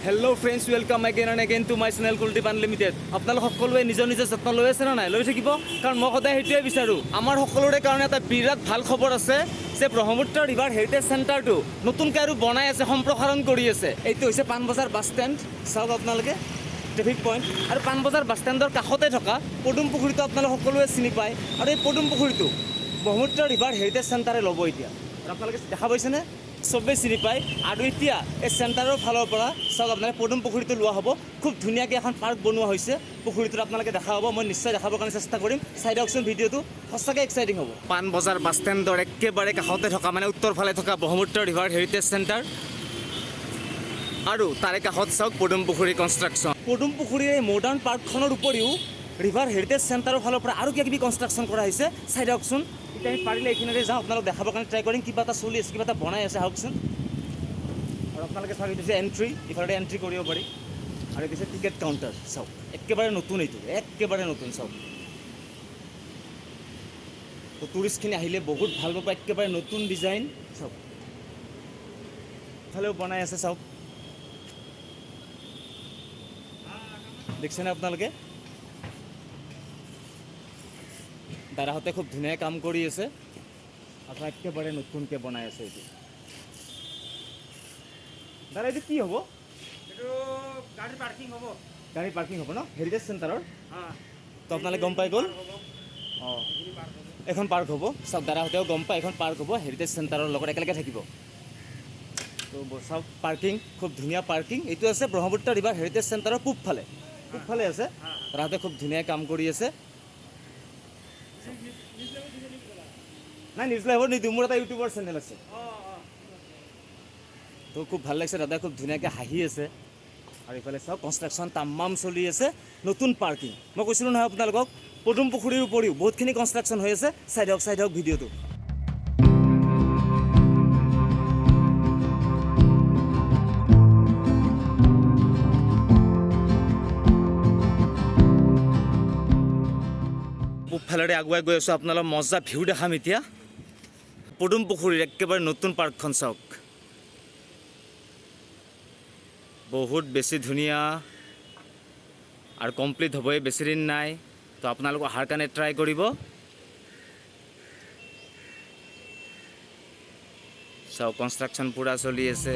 Hello' friends, welcome again and again to my channel Kuldeep unlimited. আপোনালোক সকলোৱে নিজৰ যত্ন লৈ আছে নে নাই? লৈ থাকিব, কাৰণ মই সদায় সেইটোৱে বিচাৰোঁ। আমাৰ সকলোৰে কাৰণে এটা বিৰাট ভাল খবৰ আছে যে ব্ৰহ্মপুত্ৰ ৰিভাৰ হেৰিটেজ চেণ্টাৰটো নতুনকৈ আৰু বনাই আছে, সম্প্ৰসাৰণ কৰি আছে। এইটো হৈছে পাণবজাৰ বাছ ষ্টেণ্ড। চাওক আপোনালোকে ট্ৰেফিক পইণ্ট, আৰু পাণবজাৰ বাছ ষ্টেণ্ডৰ কাষতে থকা পদুম পুখুৰীটো আপোনালোক সকলোৱে চিনি পায়। আৰু এই পদুম পুখুৰীটো ব্ৰহ্মপুত্ৰ ৰিভাৰ হেৰিটেজ চেণ্টাৰে ল'ব এতিয়া। আৰু আপোনালোকে দেখা পাইছেনে? চবেই চিনি পায়। আৰু এতিয়া এই চেণ্টাৰৰ ফালৰ পৰা চাওক আপোনালোকে পদুম পুখুৰীটো লোৱা হ'ব। খুব ধুনীয়াকৈ এখন পাৰ্ক বনোৱা হৈছে পুখুৰীটোত, আপোনালোকে দেখা হ'ব। মই নিশ্চয় দেখাবৰ কাৰণে চেষ্টা কৰিম। চাই দিয়কচোন ভিডিঅ'টো, সঁচাকৈ এক্সাইটিং হ'ব। পাণবজাৰ বাছ ষ্টেণ্ডৰ একেবাৰে কাষতে থকা, মানে উত্তৰ ফালে থকা ব্ৰহ্মপুত্ৰ ৰিভাৰ হেৰিটেজ চেণ্টাৰ, আৰু তাৰে কাষত চাওক পদুম পুখুৰী কনষ্ট্ৰাকশ্যন। পদুম পুখুৰীৰ এই মডাৰ্ণ পাৰ্কখনৰ উপৰিও ৰিভাৰ হেৰিটেজ চেণ্টাৰৰ ফালৰ পৰা আৰু কিবা কিবি কনষ্ট্ৰাকশ্যন কৰা হৈছে। চাই দিয়কচোন। এতিয়া আমি পাৰিলে এইখিনিতে যাওঁ, আপোনালোক দেখাবৰ কাৰণে ট্ৰাই কৰিম। কিবা এটা চলি আছে, কিবা এটা বনাই আছে, আহকচোন। আৰু আপোনালোকে চাওক, এইটো যে এণ্ট্ৰি, ইফালে এণ্ট্ৰি কৰিব পাৰি। আৰু এইটো টিকেট কাউণ্টাৰ। চাওক একেবাৰে নতুন, এইটো একেবাৰে নতুন। চাওক তো টুৰিষ্টখিনি আহিলে বহুত ভাল পাব, একেবাৰে নতুন ডিজাইন। চাওক ইফালেও বনাই আছে, চাওক দেখিছেনে আপোনালোকে? দাদাহঁতে খুব ধুনীয়া কাম কৰি আছে। আপোনাৰ একেবাৰে নতুনকৈ বনাই আছে এইটো। দাদা এইটো কি হ'ব? এইটো গাড়ী পাৰ্কিং হ'ব। গাড়ী পাৰ্কিং হ'ব ন হেৰিটেজ চেণ্টাৰৰ? তো আপোনালোকে গম পাই গ'ল। অঁ, এখন পাৰ্ক হ'ব। চাওক দাদাহঁতেও গম পায়, এখন পাৰ্ক হ'ব হেৰিটেজ চেণ্টাৰৰ লগত একেলগে থাকিব। তো চাওক পাৰ্কিং, খুব ধুনীয়া পাৰ্কিং। এইটো আছে ব্ৰহ্মপুত্ৰ ৰিভাৰ হেৰিটেজ চেণ্টাৰৰ পূবফালে আছে। দাদাহঁতে খুব ধুনীয়া কাম কৰি আছে। নাই নিউজ লাইভত নিদিওঁ, মোৰ এটা ইউটিউবৰ চেনেল আছে। তো খুব ভাল লাগিছে, দাদাই খুব ধুনীয়াকৈ হাঁহি আছে। আৰু ইফালে চাওক কনষ্ট্ৰাকশ্যন তামাম চলি আছে, নতুন পাৰ্কিং। মই কৈছিলোঁ নহয় আপোনালোকক, পদুম পুখুৰীৰ উপৰিও বহুতখিনি কনষ্ট্ৰাকশ্যন হৈ আছে। চাই দিয়ক ভিডিঅ'টো। পূবফালেৰে আগুৱাই গৈ আছোঁ, আপোনালোক মজা ভিউ দেখাম এতিয়া। পদুম পুখুৰীৰ একেবাৰে নতুন পাৰ্কখন চাওক, বহুত বেছি ধুনীয়া আৰু কমপ্লিট হ'বই বেছি দিন নাই। তো আপোনালোক অহাৰ কাৰণে ট্ৰাই কৰিব। চাওক কনষ্ট্ৰাকশ্যন পূৰা চলি আছে।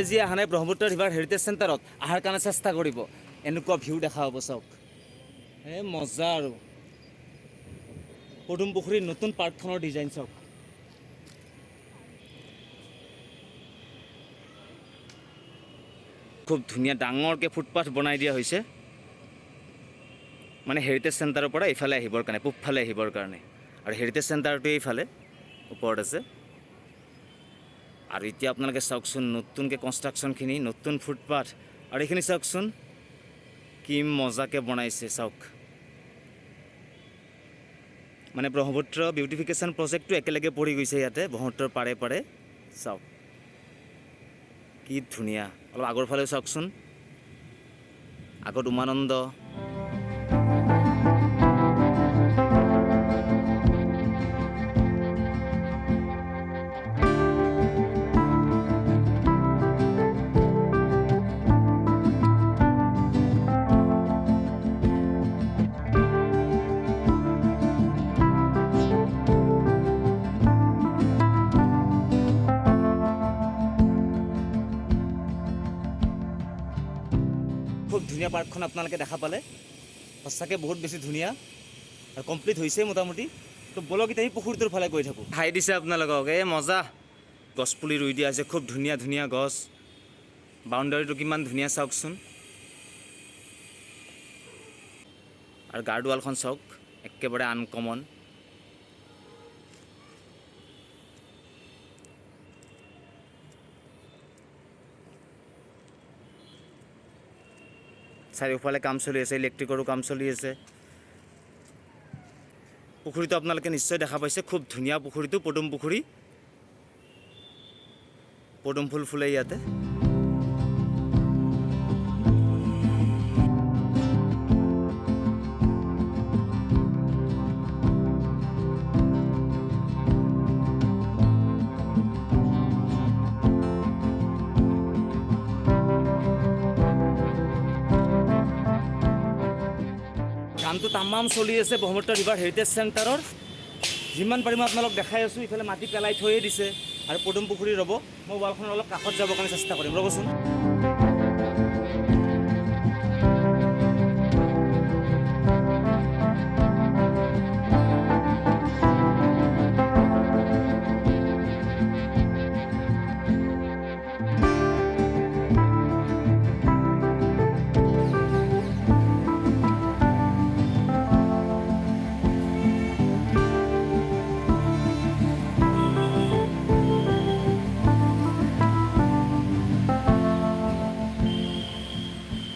যিয়ে অহা নাই ব্ৰহ্মপুত্ৰ ৰিভাৰ হেৰিটেজ চেণ্টাৰত, অহাৰ কাৰণে চেষ্টা কৰিব। এনেকুৱা ভিউ দেখা হ'ব। চাওক মজা। আৰু পদুম পুখুৰীৰ নতুন পাৰ্কখনৰ ডিজাইন চাওক। খুব ধুনীয়া ডাঙৰকৈ ফুটপাথ বনাই দিয়া হৈছে, মানে হেৰিটেজ চেণ্টাৰৰ পৰা এইফালে আহিবৰ কাৰণে, পূবফালে আহিবৰ কাৰণে। আৰু হেৰিটেজ চেণ্টাৰটো এইফালে ওপৰত আছে। আৰু এতিয়া আপোনালোকে চাওকচোন নতুনকৈ কনষ্ট্ৰাকশ্যনখিনি, নতুন ফুটপাথ। আৰু এইখিনি চাওকচোন কি মজাকৈ বনাইছে। চাওক মানে ব্ৰহ্মপুত্ৰ বিউটিফিকেশ্যন প্ৰজেক্টটো একেলগে পৰি গৈছে ইয়াতে ব্ৰহ্মপুত্ৰৰ পাৰে পাৰে। চাওক কি ধুনীয়া। অলপ আগৰ ফালেও চাওকচোন, আগত উমানন্দ। খুব ধুনীয়া পাৰ্কখন আপোনালোকে দেখা পালে, সঁচাকৈ বহুত বেছি ধুনীয়া আৰু কমপ্লিট হৈছে মোটামুটি। তো বলক এতিয়া এই পুখুৰীটোৰ ফালে গৈ থাকোঁ। হাই দিছে আপোনালোকক, এই মজা। গছপুলি ৰুই দিয়া হৈছে, খুব ধুনীয়া ধুনীয়া গছ। বাউণ্ডাৰীটো কিমান ধুনীয়া চাওকচোন। আৰু গাৰ্ডৱালখন চাওক, একেবাৰে আনকমন। চাৰিওফালে কাম চলি আছে, ইলেক্ট্ৰিকৰো কাম চলি আছে। পুখুৰীটো আপোনালোকে নিশ্চয় দেখা পাইছে, খুব ধুনীয়া পুখুৰীটো, পদুম পুখুৰী। পদুম ফুল ফুলে ইয়াতে। কামটো তামাম চলি আছে ব্ৰহ্মপুত্ৰ ৰিভাৰ হেৰিটেজ চেণ্টাৰৰ। যিমান পাৰিম আপোনালোক দেখাই আছোঁ, ইফালে মাটি পেলাই থৈয়ে দিছে আৰু পদুম পুখুৰী ৰ'ব। মই ৱালখনৰ অলপ কাষত যাবৰ কাৰণে চেষ্টা কৰিম, ৰ'বচোন।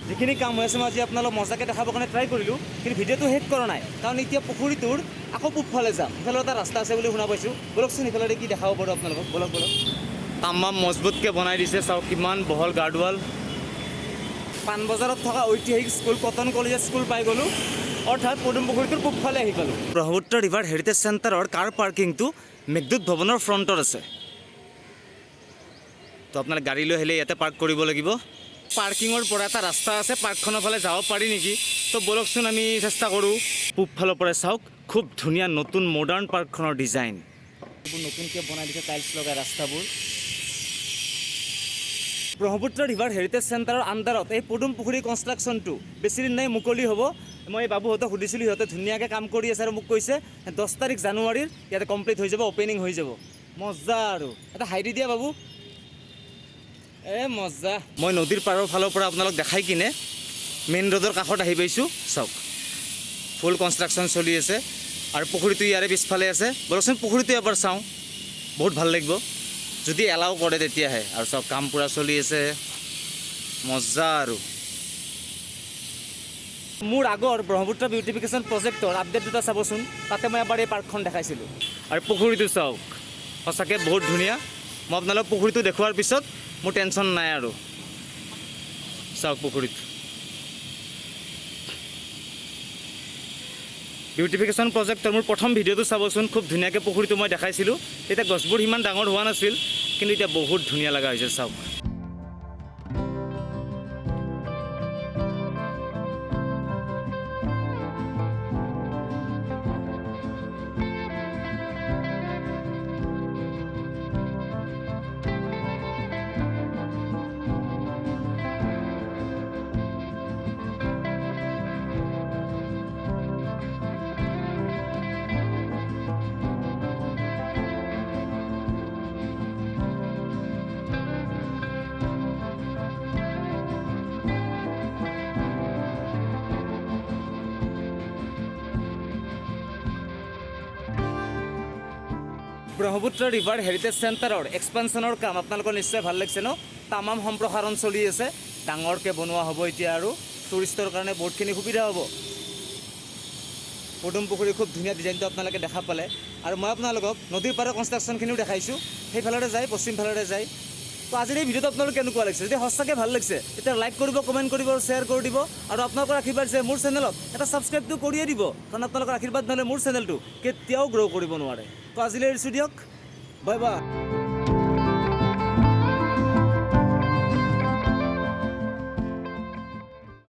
যিখিনি কাম হৈ আছে মই আজি আপোনালোক মজাকৈ দেখাবৰ কাৰণে ট্ৰাই কৰিলোঁ, কিন্তু ভিডিঅ'টো শেষ কৰা নাই, কাৰণ এতিয়া পুখুৰীটোৰ আকৌ পূবফালে যাম। ইফালে এটা ৰাস্তা আছে বুলি শুনা পাইছোঁ, বলকচোন ইফালে কি দেখাব পাৰোঁ আপোনালোকক। বলক বলক। তামাম মজবুতকৈ বনাই দিছে, চাওক কিমান বহল গাৰ্ডৱাল। পাণবজাৰত থকা ঐতিহাসিক স্কুল কটন কলেজ স্কুল পাই গ'লোঁ, অৰ্থাৎ পদুম পুখুৰীটোৰ পূবফালে আহি পালোঁ। ব্ৰহ্মপুত্ৰ ৰিভাৰ হেৰিটেজ চেণ্টাৰৰ কাৰ পাৰ্কিংটো মেঘদূত ভৱনৰ ফ্ৰণ্টত আছে। তো আপোনালোকে গাড়ী লৈ আহিলে ইয়াতে পাৰ্ক কৰিব লাগিব। পাৰ্কিঙৰ পৰা এটা ৰাস্তা আছে, পাৰ্কখনৰ ফালে যাব পাৰি নেকি? তো বলকচোন আমি চেষ্টা কৰোঁ। পূবফালৰ পৰা চাওক, খুব ধুনীয়া নতুন মডাৰ্ণ পাৰ্কখনৰ ডিজাইন। এইবোৰ নতুনকৈ বনাই দিছে, টাইলছ লগাই ৰাস্তাবোৰ। ব্ৰহ্মপুত্ৰ ৰিভাৰ হেৰিটেজ চেণ্টাৰৰ আণ্ডাৰত এই পদুম পুখুৰী কনষ্ট্ৰাকশ্যনটো বেছিদিন নাই মুকলি হ'ব। মই এই বাবুহঁতক সুধিছিলোঁ, সিহঁতে ধুনীয়াকৈ কাম কৰি আছে আৰু মোক কৈছে 10 তাৰিখ জানুৱাৰীৰ ইয়াতে কমপ্লিট হৈ যাব, অ'পেনিং হৈ যাব। মজা আৰু এটা হাই দি দিয়া বাবু। মজা। মই নদীৰ পাৰৰ ফালৰ পৰা আপোনালোক দেখাই কিনে মেইন ৰোডৰ কাষত আহি পাইছোঁ। চাওক ফুল কনষ্ট্ৰাকশ্যন চলি আছে আৰু পুখুৰীটো ইয়াৰে পিছফালে আছে। বলকচোন পুখুৰীটো এবাৰ চাওঁ, বহুত ভাল লাগিব যদি এলাও কৰে তেতিয়াহে। আৰু চাওক কাম পূৰা চলি আছে, মজা। আৰু মোৰ আগৰ ব্ৰহ্মপুত্ৰ বিউটিফিকেশ্যন প্ৰজেক্টৰ আপডেট দুটা চাবচোন, তাতে মই এবাৰ এই পাৰ্কখন দেখাইছিলোঁ। আৰু পুখুৰীটো চাওক, সঁচাকৈ বহুত ধুনীয়া। মই আপোনালোক পুখুৰীটো দেখুৱাৰ পিছত মোৰ টেনশ্যন নাই আৰু। চাওক পুখুৰীটো বিউটিফিকেশ্যন প্ৰজেক্টৰ মোৰ প্ৰথম ভিডিঅ'টো চাবচোন, খুব ধুনীয়াকৈ পুখুৰীটো মই দেখাইছিলোঁ। তেতিয়া গছবোৰ সিমান ডাঙৰ হোৱা নাছিল, কিন্তু এতিয়া বহুত ধুনীয়া লগা হৈছে। চাওক ব্ৰহ্মপুত্ৰ ৰিভাৰ হেৰিটেজ চেণ্টাৰৰ এক্সপেনশ্যনৰ কাম আপোনালোকৰ নিশ্চয় ভাল লাগিছে ন? তামাম সম্প্ৰসাৰণ চলি আছে, ডাঙৰকৈ বনোৱা হ'ব এতিয়া আৰু টুৰিষ্টৰ কাৰণে বহুতখিনি সুবিধা হ'ব। পদুম পুখুৰী খুব ধুনীয়া ডিজাইনটো আপোনালোকে দেখা পালে। আৰু মই আপোনালোকক নদীৰ পাৰৰ কনষ্ট্ৰাকশ্যনখিনিও দেখাইছোঁ, সেইফালে যায়, পশ্চিম ফালে যায়। তো আজিৰ এই ভিডিঅ'টো আপোনালোক কেনেকুৱা লাগিছে? যদি সঁচাকৈ ভাল লাগিছে তেতিয়া লাইক কৰিব, কমেণ্ট কৰিব, শ্বেয়াৰ কৰি দিব। আৰু আপোনালোকৰ আশীৰ্বাদ যে মোৰ চেনেলত এটা ছাবস্ক্ৰাইবটো কৰিয়ে দিব, কাৰণ আপোনালোকৰ আশীৰ্বাদ নহ'লে মোৰ চেনেলটো কেতিয়াও গ্ৰ' কৰিব নোৱাৰে। তো আজিলৈ এৰিছোঁ দিয়ক, বাই বাই।